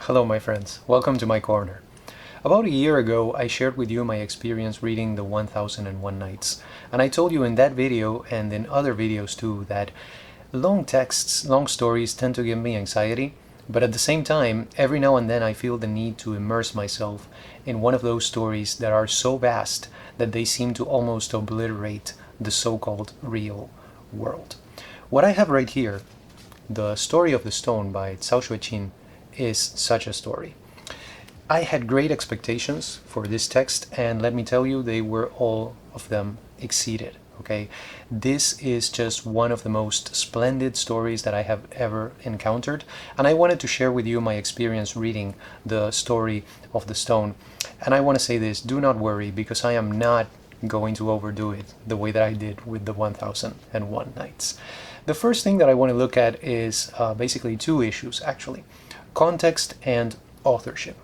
Hello my friends, welcome to my corner. About a year ago I shared with you my experience reading the 1001 Nights, and I told you in that video and in other videos too that long texts, long stories tend to give me anxiety, but at the same time every now and then I feel the need to immerse myself in one of those stories that are so vast that they seem to almost obliterate the so-called real world. What I have right here, The Story of the Stone by Cao Xueqin, is such a story. I had great expectations for this text, and let me tell you, they were all of them exceeded. Okay, this is just one of the most splendid stories that I have ever encountered, and I wanted to share with you my experience reading The Story of the Stone. And I want to say this, do not worry, because I am not going to overdo it the way that I did with the 1001 Nights. The first thing that I want to look at is basically two issues, actually: context and authorship.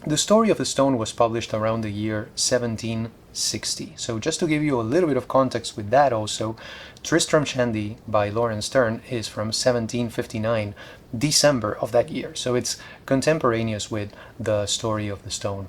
The Story of the Stone was published around the year 1760. So just to give you a little bit of context with that also, Tristram Shandy by Lawrence Sterne is from 1759, December of that year. So it's contemporaneous with The Story of the Stone.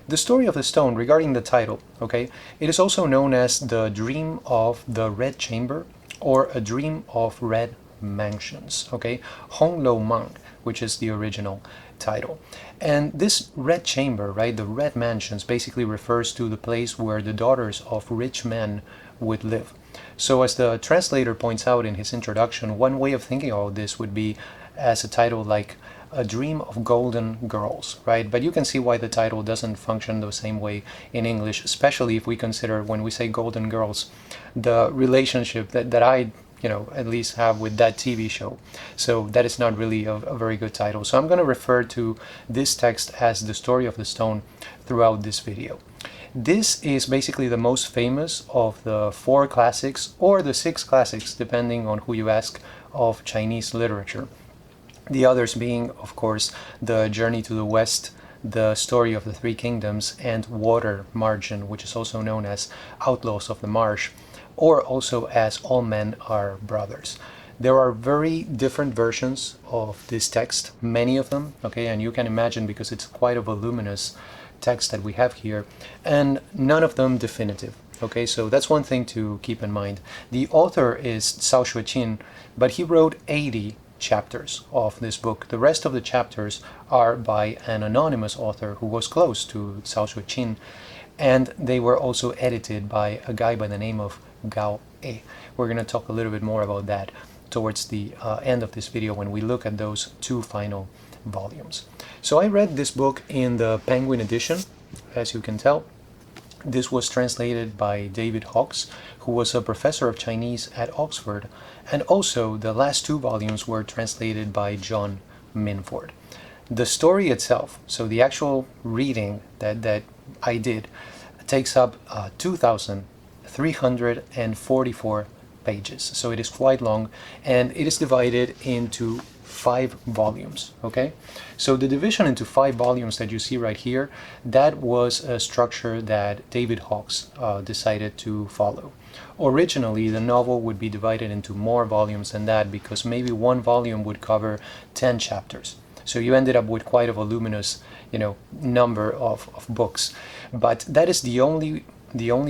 The Story of the Stone, regarding the title, okay, it is also known as The Dream of the Red Chamber or A Dream of Red Mansions, okay, Honglou Meng, which is the original title. And this red chamber, right, the red mansions, basically refers to the place where the daughters of rich men would live. So as the translator points out in his introduction, one way of thinking about this would be as a title like A Dream of Golden Girls, right? But you can see why the title doesn't function the same way in English, especially if we consider, when we say golden girls, the relationship that I at least have with that TV show. So that is not really a very good title. So I'm going to refer to this text as The Story of the Stone throughout this video. This is basically the most famous of the 4 classics, or the 6 classics, depending on who you ask, of Chinese literature. The others being, of course, The Journey to the West, The Story of the Three Kingdoms, and Water Margin, which is also known as Outlaws of the Marsh, or also as All Men Are Brothers. There are very different versions of this text, many of them, okay, and you can imagine, because it's quite a voluminous text that we have here, and none of them definitive, okay, so that's one thing to keep in mind. The author is Cao Xueqin, but he wrote 80 chapters of this book. The rest of the chapters are by an anonymous author who was close to Cao Xueqin, and they were also edited by a guy by the name of Goethe. We're going to talk a little bit more about that towards the end of this video when we look at those 2 final volumes. So I read this book in the Penguin edition, as you can tell. This was translated by David Hawkes, who was a professor of Chinese at Oxford, and also the last 2 volumes were translated by John Minford. The story itself, so the actual reading that I did, takes up 2,344 pages. So it is quite long, and it is divided into 5 volumes, okay? So the division into 5 volumes that you see right here, that was a structure that David Hawkes decided to follow. Originally, the novel would be divided into more volumes than that, because maybe one volume would cover 10 chapters. So you ended up with quite a voluminous, number of books. But that is the only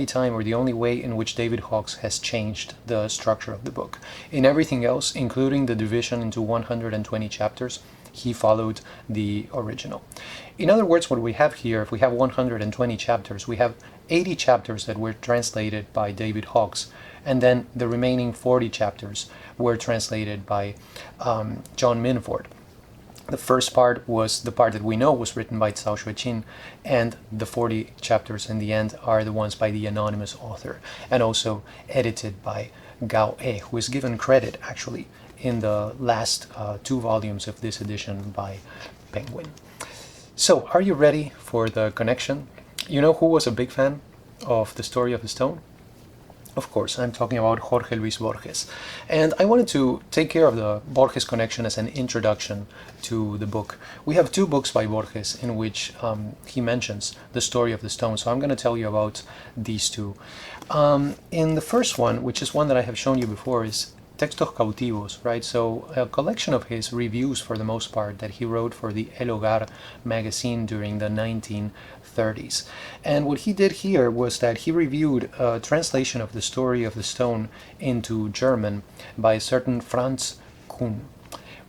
time, or the only way in which David Hawkes has changed the structure of the book. In everything else, including the division into 120 chapters, he followed the original. In other words, what we have here, if we have 120 chapters, we have 80 chapters that were translated by David Hawkes, and then the remaining 40 chapters were translated by John Minford. The first part was the part that we know was written by Cao Xueqin, and the 40 chapters in the end are the ones by the anonymous author, and also edited by Goethe, who is given credit actually in the last 2 volumes of this edition by Penguin. So, are you ready for the connection? You know who was a big fan of The Story of the Stone? Of course, I'm talking about Jorge Luis Borges. And I wanted to take care of the Borges connection as an introduction to the book. We have 2 books by Borges in which he mentions The Story of the Stone, so I'm going to tell you about these 2. In the first one, which is one that I have shown you before, is Textos Cautivos, right? So a collection of his reviews, for the most part, that he wrote for the El Hogar magazine during the 1930s. And what he did here was that he reviewed a translation of the story of the stone into German by a certain Franz Kuhn.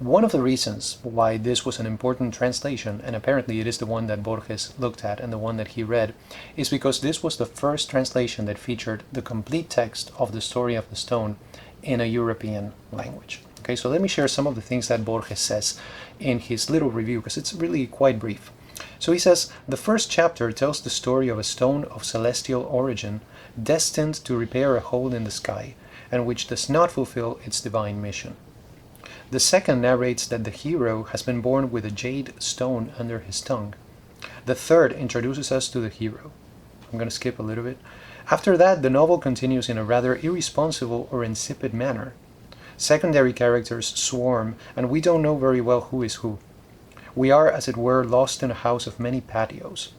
One of the reasons why this was an important translation, and apparently it is the one that Borges looked at and the one that he read, is because this was the first translation that featured the complete text of the story of the stone in a European language. Okay, so let me share some of the things that Borges says in his little review, because it's really quite brief. So he says, the first chapter tells the story of a stone of celestial origin destined to repair a hole in the sky, and which does not fulfill its divine mission. The second narrates that the hero has been born with a jade stone under his tongue. The third introduces us to the hero. I'm going to skip a little bit. After that, the novel continues in a rather irresponsible or insipid manner. Secondary characters swarm, and we don't know very well who is who. We are, as it were, lost in a house of many patios.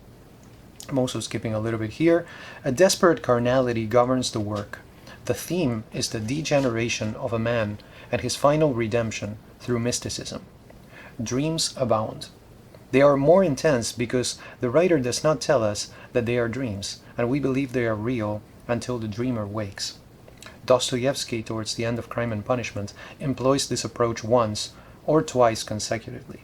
I'm also skipping a little bit here. A desperate carnality governs the work. The theme is the degeneration of a man and his final redemption through mysticism. Dreams abound. They are more intense because the writer does not tell us that they are dreams, and we believe they are real until the dreamer wakes. Dostoevsky, towards the end of Crime and Punishment, employs this approach once or twice consecutively.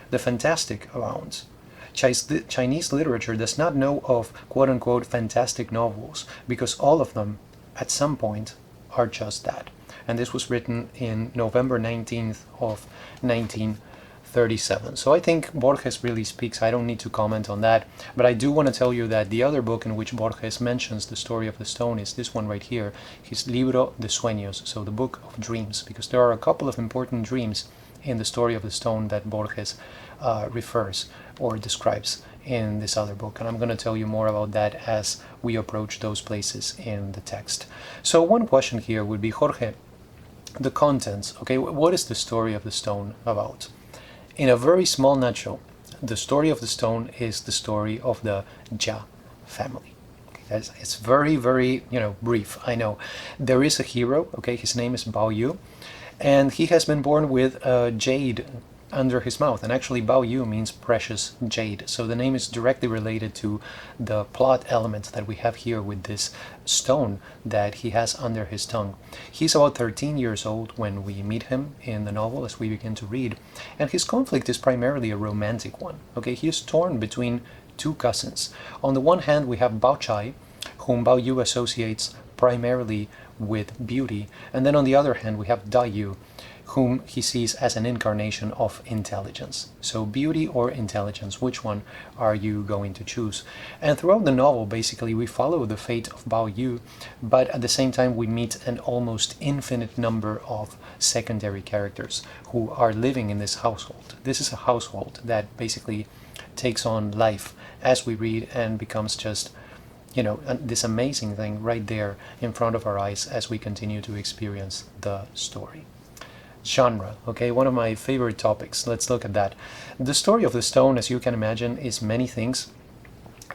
The fantastic abounds. Chinese literature does not know of quote-unquote fantastic novels because all of them, at some point, are just that. And this was written in November 19th of 1937. So I think Borges really speaks. I don't need to comment on that, but I do want to tell you that the other book in which Borges mentions the story of the stone is this one right here, his Libro de Sueños, so the Book of Dreams, because there are a couple of important dreams in the story of the stone that Borges refers or describes in this other book, and I'm going to tell you more about that as we approach those places in the text. So one question here would be, Jorge, the contents, okay, what is the story of the stone about? In a very small nutshell, the story of the stone is the story of the Jia family. Okay, it's very, very, brief, I know. There is a hero, okay, his name is Bao Yu, and he has been born with a jade under his mouth, and actually Bao Yu means precious jade, so the name is directly related to the plot element that we have here with this stone that he has under his tongue. He's about 13 years old when we meet him in the novel as we begin to read, and his conflict is primarily a romantic one. Okay, he is torn between two cousins. On the one hand, we have Bao Chai, whom Bao Yu associates primarily with beauty, and then on the other hand we have Da Yu, whom he sees as an incarnation of intelligence. So beauty or intelligence, which one are you going to choose? And throughout the novel, basically, we follow the fate of Bao Yu, but at the same time we meet an almost infinite number of secondary characters who are living in this household. This is a household that basically takes on life as we read and becomes just this amazing thing right there in front of our eyes as we continue to experience the story. Genre, okay, one of my favorite topics. Let's look at that. The story of the stone, as you can imagine, is many things,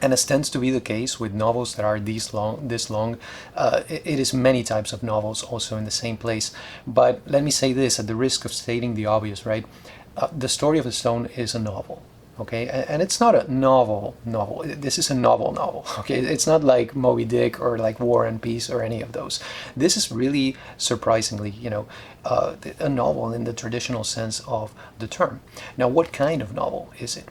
and as tends to be the case with novels that are this long, it is many types of novels also in the same place. But let me say this at the risk of stating the obvious, right? The story of the stone is a novel. Okay, and it's not a novel. This is a novel. Okay, it's not like Moby Dick or like War and Peace or any of those. This is really surprisingly, a novel in the traditional sense of the term. Now, what kind of novel is it?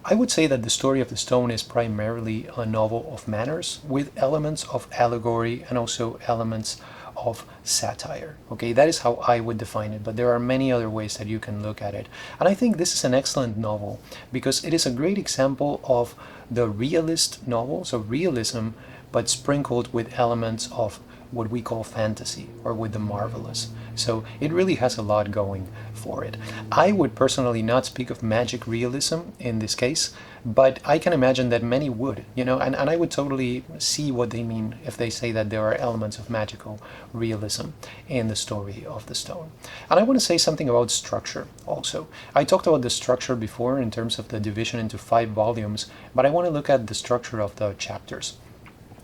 I would say that the story of the stone is primarily a novel of manners with elements of allegory and also elements of satire. Okay, that is how I would define it, but there are many other ways that you can look at it. And I think this is an excellent novel because it is a great example of the realist novel, so realism, but sprinkled with elements of what we call fantasy or with the marvelous. So it really has a lot going for it. I would personally not speak of magic realism in this case, but I can imagine that many would, and I would totally see what they mean if they say that there are elements of magical realism in the story of the stone. And I want to say something about structure also. I talked about the structure before in terms of the division into 5 volumes, but I want to look at the structure of the chapters.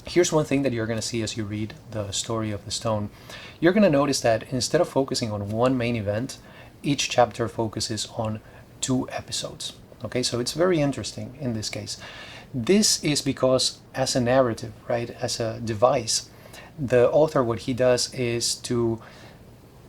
Here's one thing that you're going to see as you read the story of the stone. You're going to notice that instead of focusing on one main event, each chapter focuses on 2 episodes. Okay, so it's very interesting in this case. This is because as a narrative, right, as a device, the author, what he does is to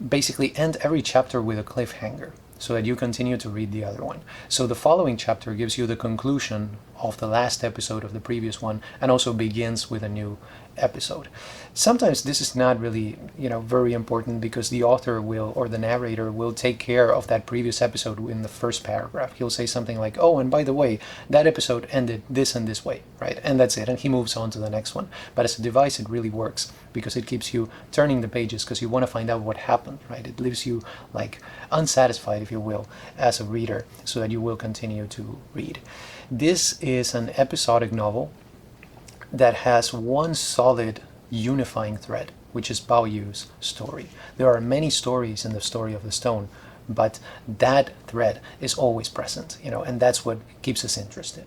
basically end every chapter with a cliffhanger so that you continue to read the other one. So the following chapter gives you the conclusion of the last episode of the previous one and also begins with a new episode. Sometimes this is not really, very important because the author will, or the narrator will take care of that previous episode in the first paragraph. He'll say something like, oh, and by the way, that episode ended this and this way, right? And that's it. And he moves on to the next one. But as a device, it really works because it keeps you turning the pages because you want to find out what happened, right? It leaves you like unsatisfied, if you will, as a reader, so that you will continue to read. This is an episodic novel that has one solid unifying thread, which is Bao Yu's story. There are many stories in the story of the stone, but that thread is always present, and that's what keeps us interested.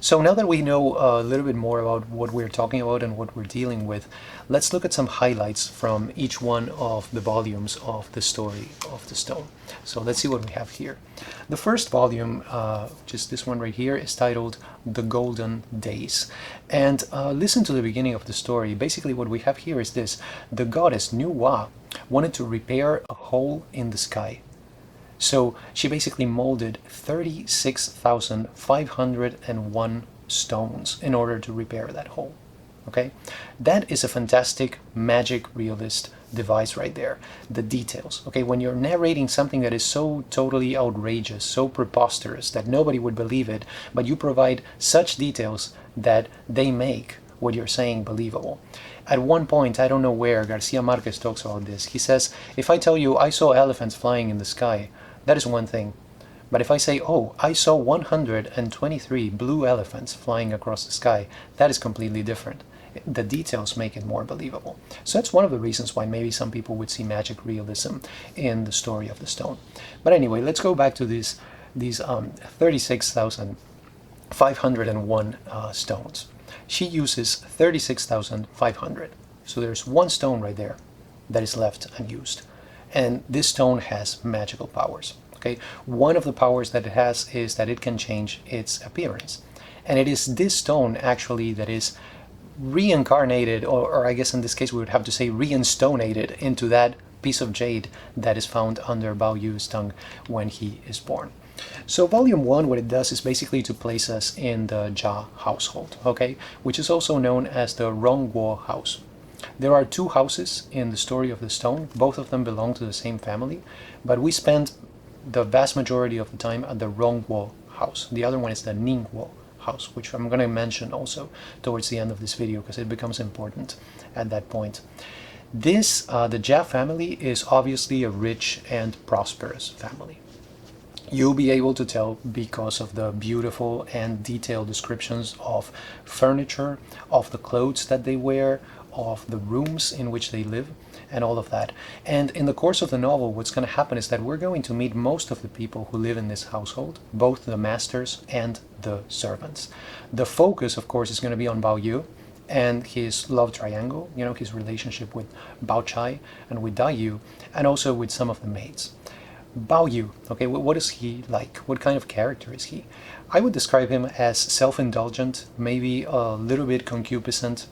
So now that we know a little bit more about what we're talking about and what we're dealing with, let's look at some highlights from each one of the volumes of the story of the stone. So let's see what we have here. The first volume, just this one right here, is titled The Golden Days. And listen to the beginning of the story. Basically what we have here is this. The goddess Nu Wa wanted to repair a hole in the sky. So she basically molded 36,501 stones in order to repair that hole. Okay, that is a fantastic magic realist device right there. The details. Okay, when you're narrating something that is so totally outrageous, so preposterous that nobody would believe it, but you provide such details that they make what you're saying believable. At one point, I don't know where, Garcia Marquez talks about this. He says, if I tell you I saw elephants flying in the sky, that is one thing. But if I say, oh, I saw 123 blue elephants flying across the sky, that is completely different. The details make it more believable. So that's one of the reasons why maybe some people would see magic realism in the story of the stone. But anyway, let's go back to these 36,501 stones. She uses 36,500. So there's one stone right there that is left unused. And this stone has magical powers. Okay, one of the powers that it has is that it can change its appearance. And it is this stone actually that is reincarnated, or I guess in this case we would have to say reinstonated into that piece of jade that is found under Bao Yu's tongue when he is born. So volume 1, what it does is basically to place us in the Jia household, okay, which is also known as the Rongguo house. There are 2 houses in the story of the stone. Both of them belong to the same family, but we spend the vast majority of the time at the Rongguo house. The other one is the Ningguo house, which I'm going to mention also towards the end of this video because it becomes important at that point. This, the Jia family, is obviously a rich and prosperous family. You'll be able to tell because of the beautiful and detailed descriptions of furniture, of the clothes that they wear, of the rooms in which they live, and all of that. And in the course of the novel, what's going to happen is that we're going to meet most of the people who live in this household, both the masters and the servants. The focus, of course, is going to be on Bao Yu and his love triangle, his relationship with Bao Chai and with Dai Yu, and also with some of the maids. Bao Yu, okay, what is he like? What kind of character is he? I would describe him as self-indulgent, maybe a little bit concupiscent,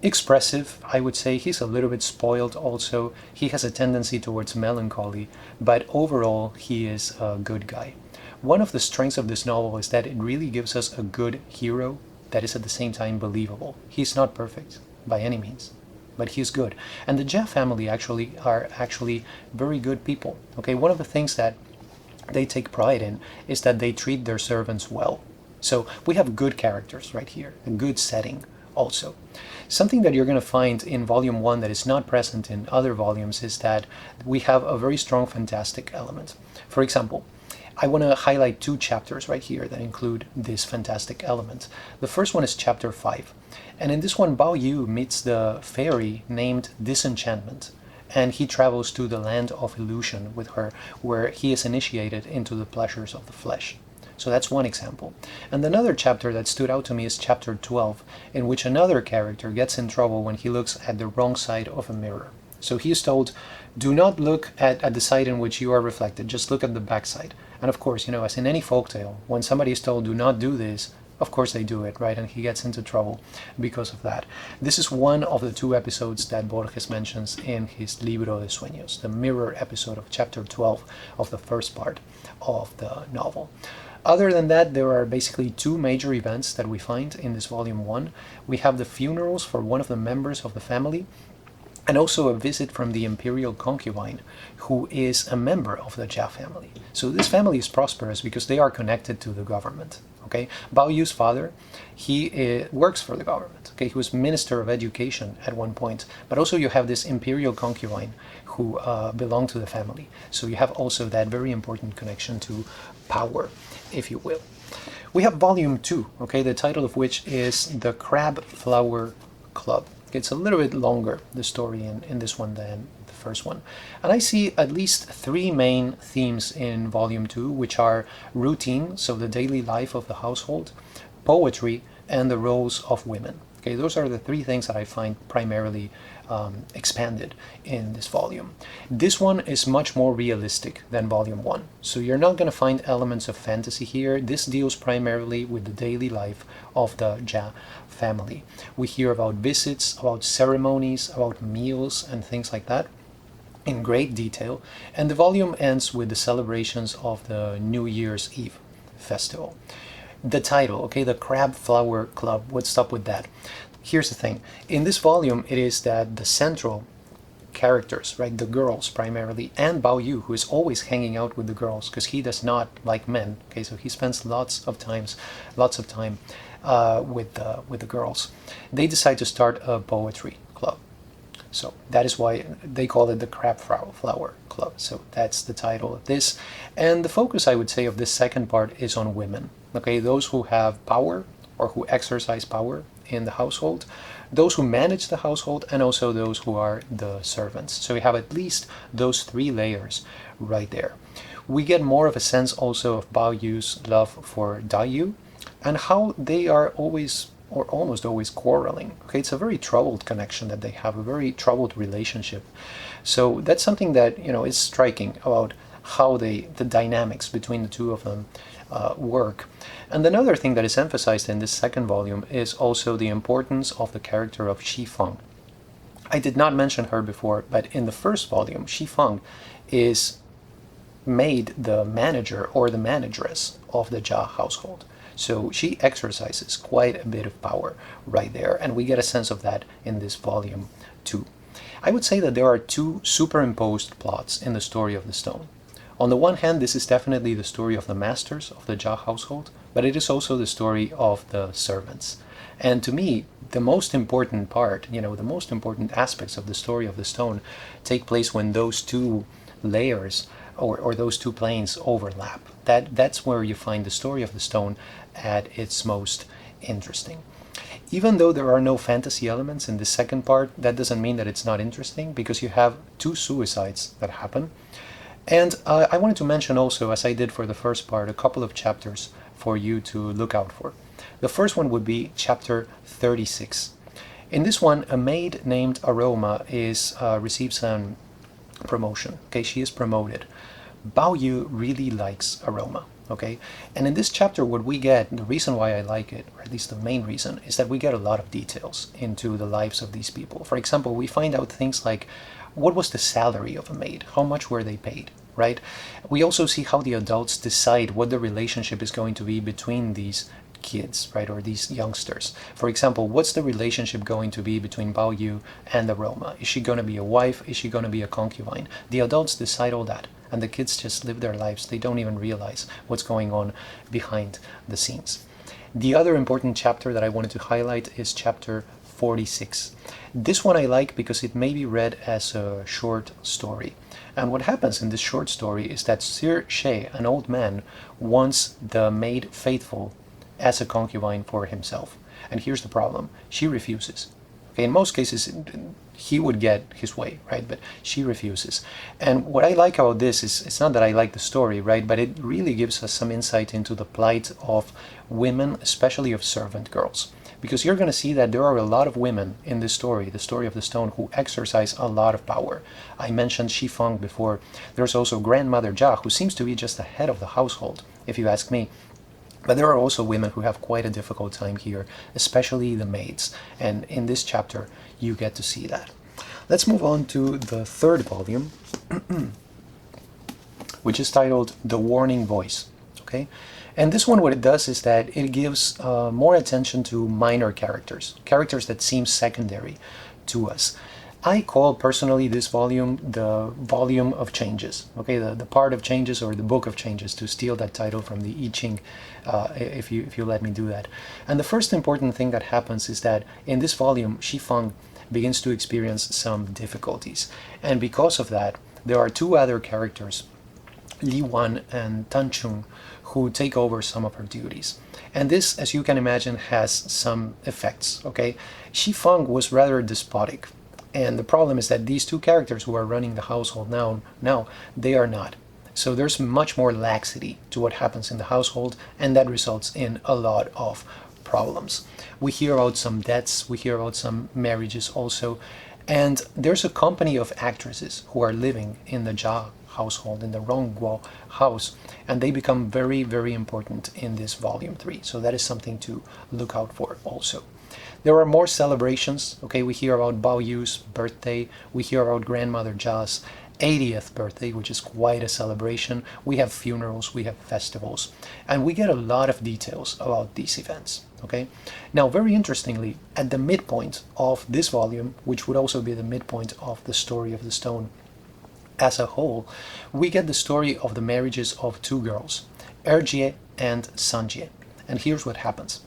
expressive. I would say he's a little bit spoiled also. He has a tendency towards melancholy, but overall he is a good guy. One of the strengths of this novel is that it really gives us a good hero that is at the same time believable. He's not perfect by any means, but he's good. And the Jia family are very good people. Okay, one of the things that they take pride in is that they treat their servants well. So we have good characters right here, a good setting also. Something that you're going to find in volume 1 that is not present in other volumes is that we have a very strong fantastic element. For example, I want to highlight 2 chapters right here that include this fantastic element. The first one is chapter 5. And in this one, Bao Yu meets the fairy named Disenchantment. And he travels to the land of illusion with her, where he is initiated into the pleasures of the flesh. So that's one example. And another chapter that stood out to me is chapter 12, in which another character gets in trouble when he looks at the wrong side of a mirror. So he is told, do not look at the side in which you are reflected, just look at the back side. And of course, as in any folktale, when somebody is told, do not do this, of course they do it, right? And he gets into trouble because of that. This is one of the 2 episodes that Borges mentions in his Libro de Sueños, the mirror episode of chapter 12 of the first part of the novel. Other than that, there are basically 2 major events that we find in this volume 1. We have the funerals for one of the members of the family, and also a visit from the imperial concubine, who is a member of the Jia family. So this family is prosperous because they are connected to the government. Okay, Bao Yu's father, he works for the government. Okay, he was Minister of Education at one point, but also you have this imperial concubine who belonged to the family. So you have also that very important connection to power, if you will. We have volume 2, okay, the title of which is The Crab Flower Club. It's a little bit longer, the story in this one, than the first one. And I see at least 3 main themes in volume 2, which are routine, so the daily life of the household, poetry, and the roles of women. Okay, those are the 3 things that I find primarily expanded in this volume. This one is much more realistic than volume 1. So you're not going to find elements of fantasy here. This deals primarily with the daily life of the Jia family. We hear about visits, about ceremonies, about meals, and things like that in great detail. And the volume ends with the celebrations of the New Year's Eve festival. The title, okay, the Crab Flower Club, what's up with that? Here's the thing. In this volume, it is that the central characters, right, the girls primarily, and Bao Yu, who is always hanging out with the girls because he does not like men. Okay, so he spends lots of time with the girls. They decide to start a poetry club. So that is why they call it the Crab Flower Club. So that's the title of this. And the focus, I would say, of this second part is on women. Okay, those who have power or who exercise power in the household, those who manage the household, and also those who are the servants. So we have at least those 3 layers right there. We get more of a sense also of Bao Yu's love for Dai Yu and how they are always or almost always quarreling. Okay, it's a very troubled connection that they have, a very troubled relationship. So that's something that is striking about how the dynamics between the 2 of them work. And another thing that is emphasized in this second volume is also the importance of the character of Xi Feng. I did not mention her before, but in the first volume, Xi Feng is made the manager or the manageress of the Jia household. So she exercises quite a bit of power right there, and we get a sense of that in this volume too. I would say that there are 2 superimposed plots in the story of the stone. On the one hand, this is definitely the story of the masters of the Jia household, but it is also the story of the servants. And to me, the most important part, the most important aspects of the story of the stone take place when those 2 layers or those 2 planes overlap. That's where you find the story of the stone at its most interesting. Even though there are no fantasy elements in the second part, that doesn't mean that it's not interesting, because you have 2 suicides that happen. And I wanted to mention also, as I did for the first part, a couple of chapters for you to look out for. The first one would be chapter 36. In this one, a maid named Aroma receives a promotion. Okay, she is promoted. Bao Yu really likes Aroma. Okay, and in this chapter, what we get, the reason why I like it, or at least the main reason, is that we get a lot of details into the lives of these people. For example, we find out things like, what was the salary of a maid? How much were they paid, right? We also see how the adults decide what the relationship is going to be between these kids, right, or these youngsters. For example, what's the relationship going to be between Bao Yu and Aroma? Is she going to be a wife? Is she going to be a concubine? The adults decide all that, and the kids just live their lives. They don't even realize what's going on behind the scenes. The other important chapter that I wanted to highlight is chapter 46. This one I like because it may be read as a short story. And what happens in this short story is that Sir She, an old man, wants the maid Faithful as a concubine for himself. And here's the problem. She refuses. Okay, in most cases, he would get his way, right? But she refuses. And what I like about this is, it's not that I like the story, right? But it really gives us some insight into the plight of women, especially of servant girls. Because you're going to see that there are a lot of women in this story, the story of the stone, who exercise a lot of power. I mentioned Shi Feng before. There's also Grandmother Jia, who seems to be just the head of the household, if you ask me. But there are also women who have quite a difficult time here, especially the maids. And in this chapter, you get to see that. Let's move on to the third volume, which is titled The Warning Voice. Okay? And this one, what it does is that it gives more attention to minor characters, characters that seem secondary to us. I call personally this volume the volume of changes, okay, the part of changes, or the book of changes, to steal that title from the I Ching, if you let me do that. And the first important thing that happens is that in this volume, Shi Feng begins to experience some difficulties. And because of that, there are two other characters, Li Wan and Tan Chung, who take over some of her duties. And this, as you can imagine, has some effects, okay? Shi Feng was rather despotic. And the problem is that these two characters who are running the household now, they are not. So there's much more laxity to what happens in the household, and that results in a lot of problems. We hear about some deaths, we hear about some marriages also, and there's a company of actresses who are living in the Jia household, in the Rongguo house, and they become very, very important in this volume 3. So that is something to look out for also. There are more celebrations. Okay, we hear about Bao Yu's birthday. We hear about Grandmother Jia's 80th birthday, which is quite a celebration. We have funerals, we have festivals, and we get a lot of details about these events. Okay, now very interestingly, at the midpoint of this volume, which would also be the midpoint of the story of the stone as a whole, we get the story of the marriages of two girls, Erjie and Sanjie. And here's what happens.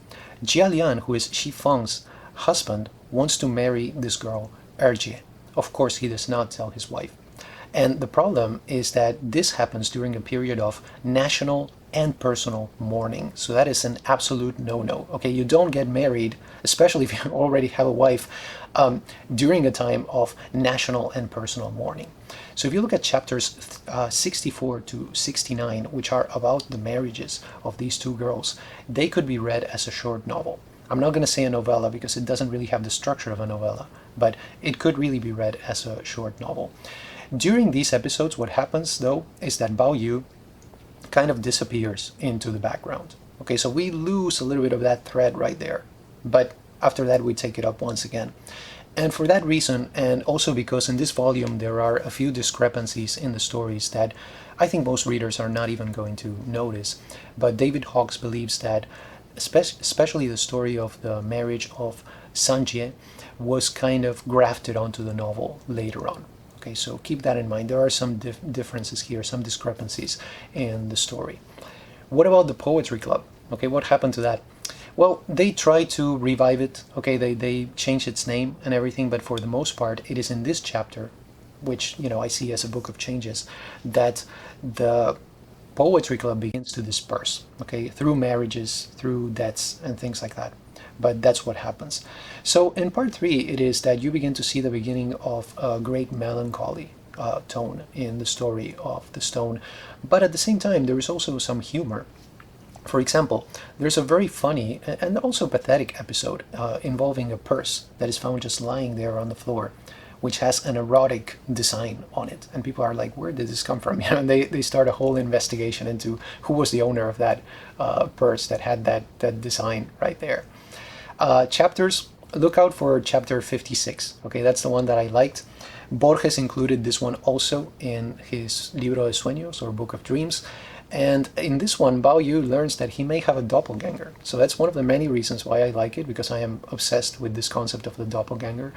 Jia Lian, who is Shi Feng's husband, wants to marry this girl, Erjie. Of course, he does not tell his wife. And the problem is that this happens during a period of national and personal mourning. So that is an absolute no-no. Okay, you don't get married, especially if you already have a wife, during a time of national and personal mourning. So if you look at chapters 64 to 69, which are about the marriages of these two girls, they could be read as a short novel. I'm not going to say a novella because it doesn't really have the structure of a novella, but it could really be read as a short novel. During these episodes, what happens though is that Bao Yu kind of disappears into the background. Okay, so we lose a little bit of that thread right there, but after that we take it up once again. And for that reason, and also because in this volume there are a few discrepancies in the stories that I think most readers are not even going to notice, but David Hawkes believes that especially the story of the marriage of Sanjie was kind of grafted onto the novel later on. Okay, so keep that in mind. There are some differences here, some discrepancies in the story. What about the Poetry Club? Okay, what happened to that? Well, they tried to revive it. Okay, they changed its name and everything, but for the most part, it is in this chapter, which, you know, I see as a book of changes, that the Poetry Club begins to disperse, okay, through marriages, through deaths, and things like that. But that's what happens. So in part 3, it is that you begin to see the beginning of a great melancholy tone in the story of the stone. But at the same time, there is also some humor. For example, there's a very funny and also pathetic episode involving a purse that is found just lying there on the floor, which has an erotic design on it. And people are like, where did this come from? You know, and they start a whole investigation into who was the owner of that purse that had that design right there. Chapters, look out for chapter 56. Okay, that's the one that I liked. Borges included this one also in his Libro de Sueños, or Book of Dreams. And in this one, Bao Yu learns that he may have a doppelganger. So that's one of the many reasons why I like it, because I am obsessed with this concept of the doppelganger.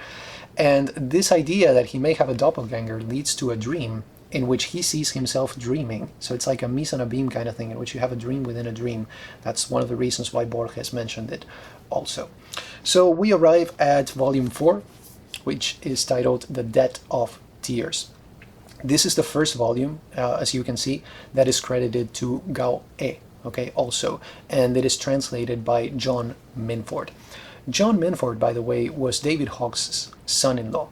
And this idea that he may have a doppelganger leads to a dream in which he sees himself dreaming. So it's like a mise en abîme kind of thing, in which you have a dream within a dream. That's one of the reasons why Borges mentioned it also. So we arrive at volume 4, which is titled The Debt of Tears. This is the first volume, as you can see, that is credited to Goethe, okay, also, and it is translated by John Minford. John Minford, by the way, was David Hawkes' son-in-law.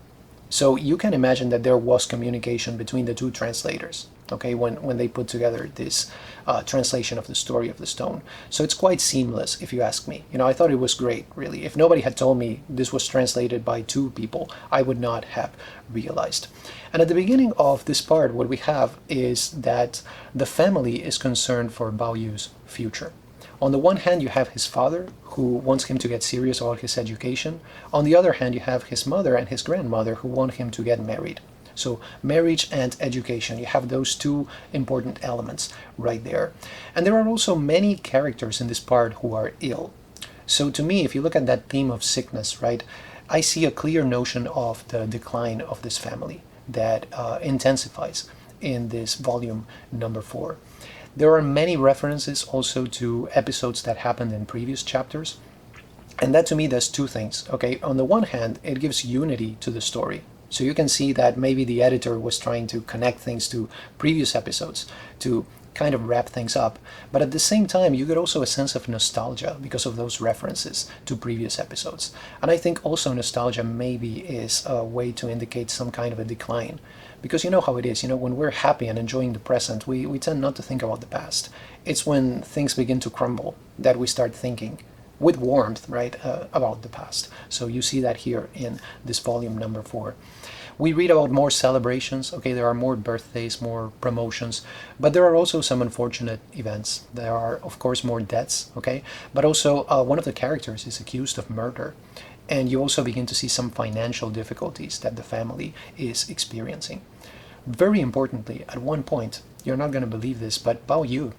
So you can imagine that there was communication between the two translators, okay, when they put together this translation of the story of the stone. So it's quite seamless, if you ask me. I thought it was great, really. If nobody had told me this was translated by two people, I would not have realized. And at the beginning of this part, what we have is that the family is concerned for Bao Yu's future. On the one hand, you have his father, who wants him to get serious about his education. On the other hand, you have his mother and his grandmother, who want him to get married. So marriage and education, you have those two important elements right there. And there are also many characters in this part who are ill. So to me, if you look at that theme of sickness, right, I see a clear notion of the decline of this family that intensifies in this volume number 4. There are many references also to episodes that happened in previous chapters. And that to me does two things. Okay, on the one hand, it gives unity to the story. So you can see that maybe the editor was trying to connect things to previous episodes to kind of wrap things up. But at the same time, you get also a sense of nostalgia because of those references to previous episodes. And I think also nostalgia maybe is a way to indicate some kind of a decline. Because you know how it is, when we're happy and enjoying the present, we tend not to think about the past. It's when things begin to crumble that we start thinking with warmth, right, about the past. So you see that here in this volume number 4. We read about more celebrations. Okay, there are more birthdays, more promotions, but there are also some unfortunate events. There are, of course, more deaths, okay, but also one of the characters is accused of murder. And you also begin to see some financial difficulties that the family is experiencing. Very importantly, at one point, you're not going to believe this, but Bao Yu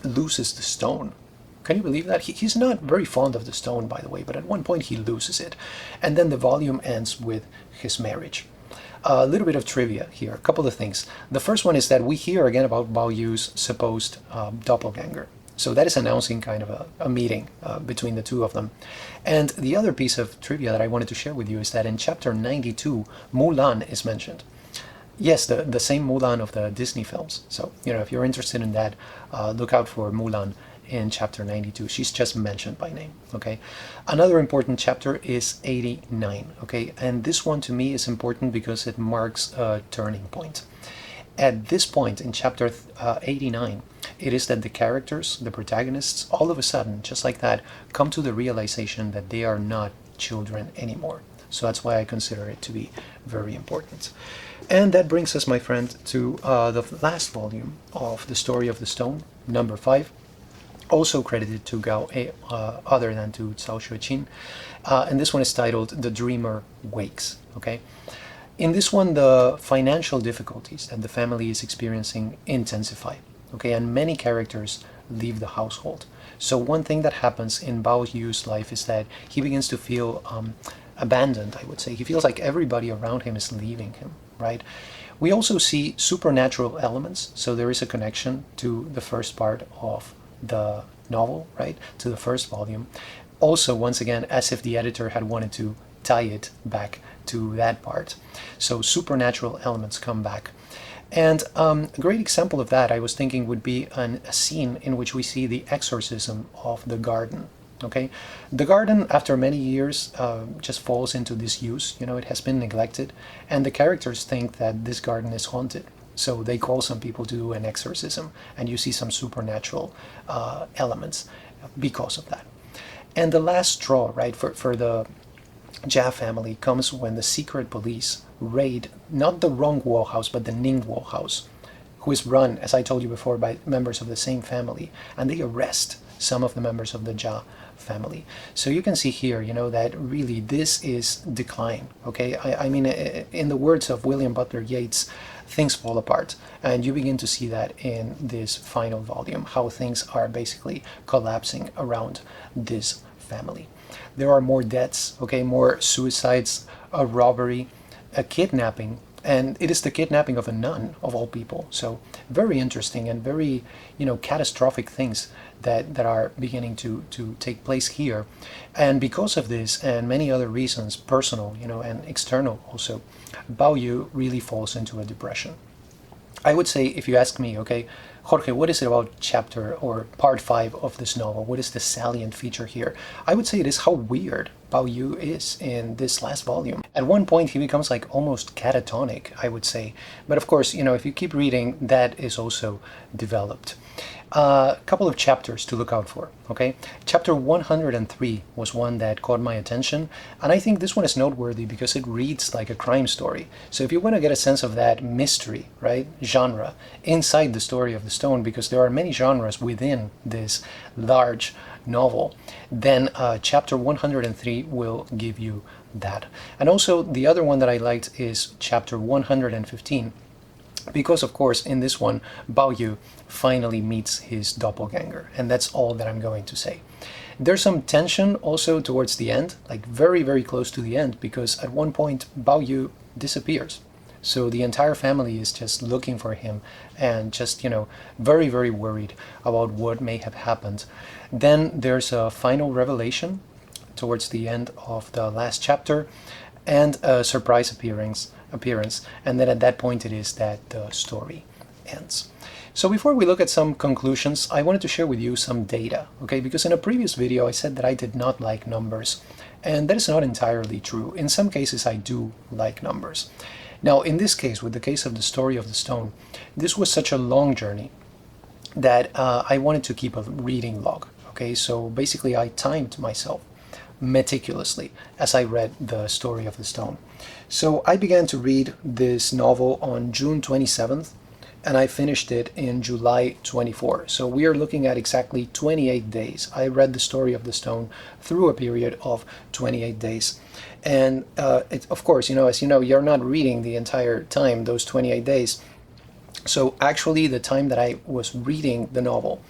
loses the stone. Can you believe that? He's not very fond of the stone, by the way, but at one point he loses it. And then the volume ends with his marriage. A little bit of trivia here, a couple of things. The first one is that we hear again about Bao Yu's supposed doppelganger. So that is announcing kind of a meeting between the two of them. And the other piece of trivia that I wanted to share with you is that in chapter 92, Mulan is mentioned. Yes, the same Mulan of the Disney films. So, if you're interested in that, look out for Mulan in chapter 92. She's just mentioned by name, okay? Another important chapter is 89, okay? And this one to me is important because it marks a turning point. At this point in chapter 89, it is that the characters, the protagonists, all of a sudden, just like that, come to the realization that they are not children anymore. So that's why I consider it to be very important. And that brings us, my friend, to the last volume of The Story of the Stone, number 5, also credited to Gao, other than to Cao Xueqin. And this one is titled The Dreamer Wakes, okay? In this one, the financial difficulties that the family is experiencing intensify, okay, and many characters leave the household. So one thing that happens in Bao Yu's life is that he begins to feel abandoned, I would say. He feels like everybody around him is leaving him, right? We also see supernatural elements, so there is a connection to the first part of the novel, right, to the first volume. Also, once again, as if the editor had wanted to tie it back to that part. So supernatural elements come back. And a great example of that, I was thinking, would be a scene in which we see the exorcism of the garden. Okay, the garden, after many years, just falls into disuse. It has been neglected, and the characters think that this garden is haunted. So they call some people to do an exorcism, and you see some supernatural elements because of that. And the last straw, right, for the Jia family comes when the secret police raid not the Rongguo house but the Ningguo house, who is run, as I told you before, by members of the same family, and they arrest some of the members of the Jia family. So you can see here, that really this is decline, okay? I mean, in the words of William Butler Yeats, things fall apart, and you begin to see that in this final volume, how things are basically collapsing around this family. There are more deaths, okay, more suicides, a robbery, a kidnapping, and it is the kidnapping of a nun, of all people. So very interesting and very, catastrophic things that are beginning to take place here. And because of this and many other reasons, personal, and external also, Bao Yu really falls into a depression. I would say, if you ask me, okay, Jorge, what is it about chapter or part 5 of this novel? What is the salient feature here? I would say it is how weird Bao Yu is in this last volume. At one point, he becomes like almost catatonic, I would say. But of course, if you keep reading, that is also developed. A couple of chapters to look out for, okay? Chapter 103 was one that caught my attention, and I think this one is noteworthy because it reads like a crime story. So if you want to get a sense of that mystery, right, genre, inside the story of the stone, because there are many genres within this large novel, then chapter 103 will give you that. And also the other one that I liked is chapter 115, because of course in this one Bao Yu finally meets his doppelganger, and that's all that I'm going to say. There's some tension also towards the end, like very, very close to the end, because at one point Bao Yu disappears. So the entire family is just looking for him and just, very, very worried about what may have happened. Then there's a final revelation towards the end of the last chapter, and a surprise appearance, and then at that point it is that the story ends. So before we look at some conclusions, I wanted to share with you some data, okay? Because in a previous video I said that I did not like numbers, and that is not entirely true. In some cases I do like numbers. Now in this case, with the case of the story of the stone, this was such a long journey that I wanted to keep a reading log, okay? So basically I timed myself meticulously as I read the story of the stone. So I began to read this novel on June 27th, and I finished it in July 24. So we are looking at exactly 28 days. I read the story of the stone through a period of 28 days. And of course, as you know, you're not reading the entire time, those 28 days. So actually the time that I was reading the novel,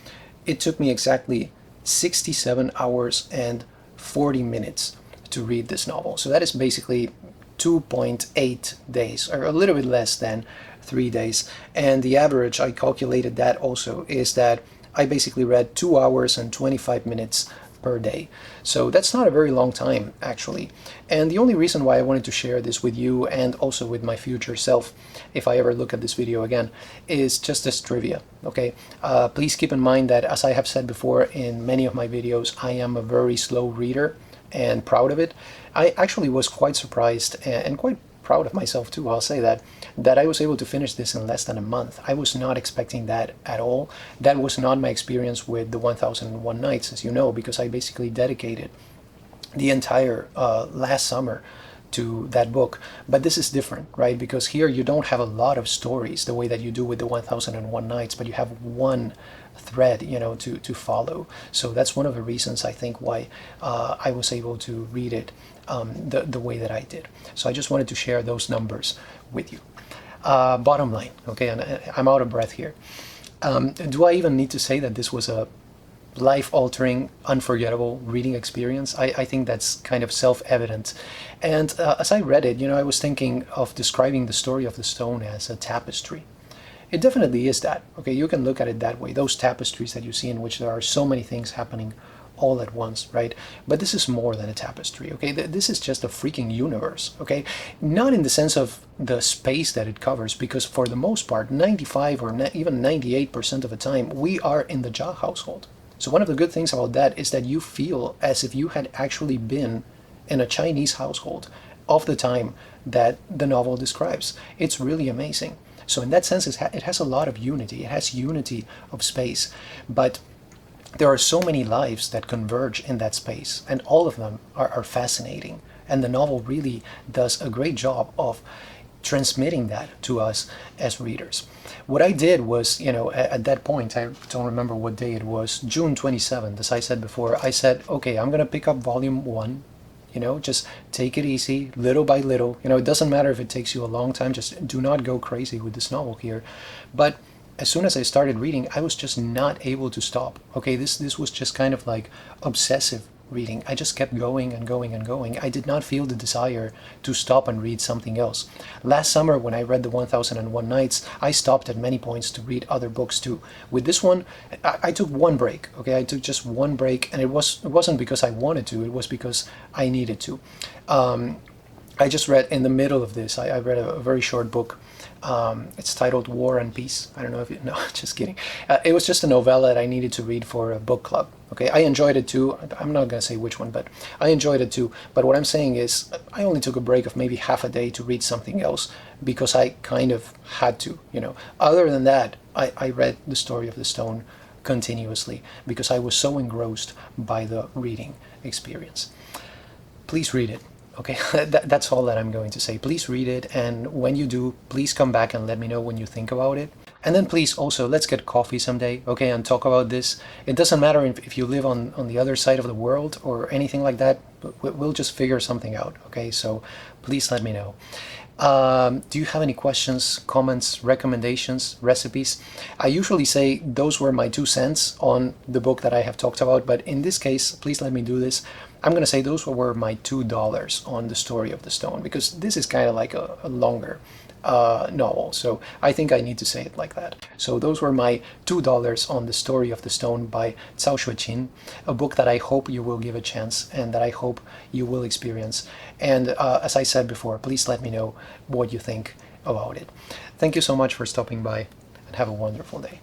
it took me exactly 67 hours and 40 minutes to read this novel. So that is basically 2.8 days, or a little bit less than 3 days. And the average, I calculated that also, is that I basically read 2 hours and 25 minutes per day. So that's not a very long time, actually. And the only reason why I wanted to share this with you, and also with my future self, if I ever look at this video again, is just as trivia, okay? Please keep in mind that, as I have said before in many of my videos, I am a very slow reader and proud of it. I actually was quite surprised and quite proud of myself too, I'll say that I was able to finish this in less than a month. I was not expecting that at all. That was not my experience with the 1001 Nights, as you know, because I basically dedicated the entire last summer to that book. But this is different, right? Because here you don't have a lot of stories the way that you do with the 1001 Nights, but you have one thread, to follow. So that's one of the reasons I think why I was able to read it the way that I did. So I just wanted to share those numbers with you. Bottom line, okay, and I'm out of breath here. Do I even need to say that this was a life-altering, unforgettable reading experience? I think that's kind of self-evident. And as I read it, I was thinking of describing the story of the stone as a tapestry. It definitely is that, okay? You can look at it that way. Those tapestries that you see in which there are so many things happening all at once, right? But this is more than a tapestry, okay? This is just a freaking universe, okay? Not in the sense of the space that it covers, because for the most part, 95 or even 98% of the time, we are in the Jia household. So one of the good things about that is that you feel as if you had actually been in a Chinese household of the time that the novel describes. It's really amazing. So in that sense, it has a lot of unity. It has unity of space, but there are so many lives that converge in that space, and all of them are fascinating. And the novel really does a great job of transmitting that to us as readers. What I did was, at that point, I don't remember what day it was, June 27th, as I said before, I said, okay, I'm going to pick up volume 1, just take it easy, little by little. It doesn't matter if it takes you a long time, just do not go crazy with this novel here. But as soon as I started reading, I was just not able to stop. Okay, this was just kind of like obsessive reading. I just kept going and going and going. I did not feel the desire to stop and read something else. Last summer, when I read the 1001 Nights, I stopped at many points to read other books too. With this one, I took one break. Okay, I took just one break, and it wasn't because I wanted to. It was because I needed to. I just read in the middle of this. I read a very short book It's titled War and Peace. I don't know if you know, just kidding. It was just a novella that I needed to read for a book club. Okay, I enjoyed it too. I'm not going to say which one, but I enjoyed it too. But what I'm saying is I only took a break of maybe half a day to read something else because I kind of had to, you know. Other than that, I read The Story of the Stone continuously because I was so engrossed by the reading experience. Please read it. Okay, that's all that I'm going to say. Please read it, and when you do, please come back and let me know when you think about it. And then please also, let's get coffee someday, okay, and talk about this. It doesn't matter if you live on the other side of the world or anything like that. We'll just figure something out, okay? So please let me know. Do you have any questions, comments, recommendations, recipes? I usually say those were my 2 cents on the book that I have talked about, but in this case, please let me do this. I'm going to say those were my $2 on The Story of the Stone, because this is kind of like a longer novel, so I think I need to say it like that. So those were my $2 on The Story of the Stone by Cao Xueqin, a book that I hope you will give a chance and that I hope you will experience. And as I said before, please let me know what you think about it. Thank you so much for stopping by, and have a wonderful day.